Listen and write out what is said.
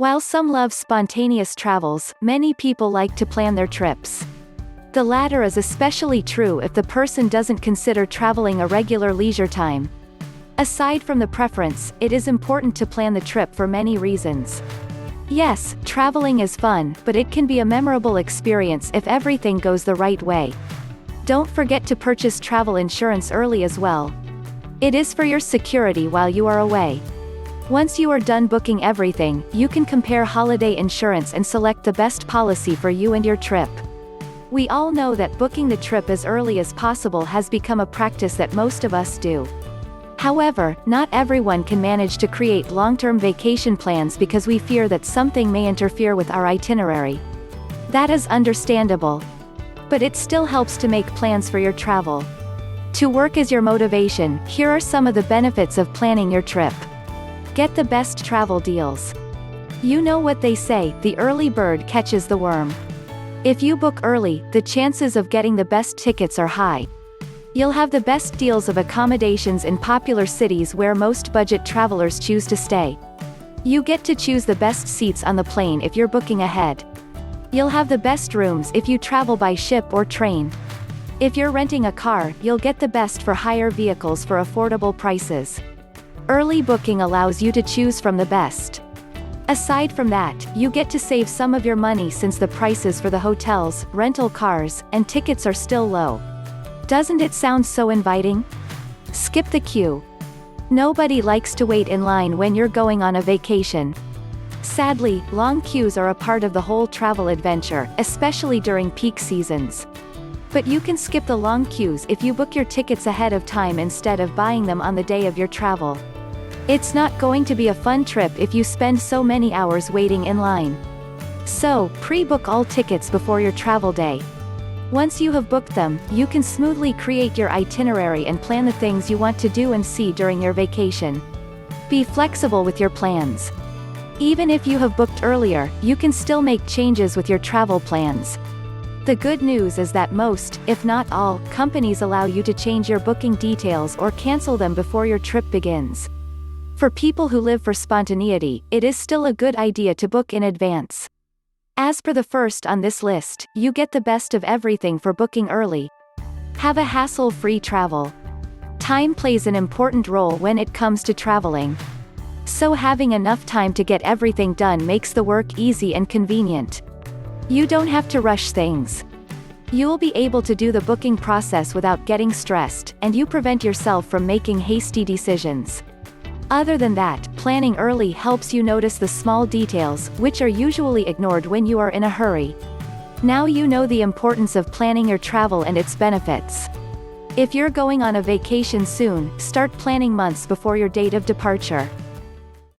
While some love spontaneous travels, many people like to plan their trips. The latter is especially true if the person doesn't consider traveling a regular leisure time. Aside from the preference, it is important to plan the trip for many reasons. Yes, traveling is fun, but it can be a memorable experience if everything goes the right way. Don't forget to purchase travel insurance early as well. It is for your security while you are away. Once you are done booking everything, you can compare holiday insurance and select the best policy for you and your trip. We all know that booking the trip as early as possible has become a practice that most of us do. However, not everyone can manage to create long-term vacation plans because we fear that something may interfere with our itinerary. That is understandable. But it still helps to make plans for your travel. To work as your motivation, here are some of the benefits of planning your trip. Get the best travel deals. You know what they say, the early bird catches the worm. If you book early, the chances of getting the best tickets are high. You'll have the best deals of accommodations in popular cities where most budget travelers choose to stay. You get to choose the best seats on the plane if you're booking ahead. You'll have the best rooms if you travel by ship or train. If you're renting a car, you'll get the best for hire vehicles for affordable prices. Early booking allows you to choose from the best. Aside from that, you get to save some of your money since the prices for the hotels, rental cars, and tickets are still low. Doesn't it sound so inviting? Skip the queue. Nobody likes to wait in line when you're going on a vacation. Sadly, long queues are a part of the whole travel adventure, especially during peak seasons. But you can skip the long queues if you book your tickets ahead of time instead of buying them on the day of your travel. It's not going to be a fun trip if you spend so many hours waiting in line. So, pre-book all tickets before your travel day. Once you have booked them, you can smoothly create your itinerary and plan the things you want to do and see during your vacation. Be flexible with your plans. Even if you have booked earlier, you can still make changes with your travel plans. The good news is that most, if not all, companies allow you to change your booking details or cancel them before your trip begins. For people who live for spontaneity, it is still a good idea to book in advance. As per the first on this list, you get the best of everything for booking early. Have a hassle-free travel. Time plays an important role when it comes to traveling. So having enough time to get everything done makes the work easy and convenient. You don't have to rush things. You'll be able to do the booking process without getting stressed, and you prevent yourself from making hasty decisions. Other than that, planning early helps you notice the small details, which are usually ignored when you are in a hurry. Now you know the importance of planning your travel and its benefits. If you're going on a vacation soon, start planning months before your date of departure.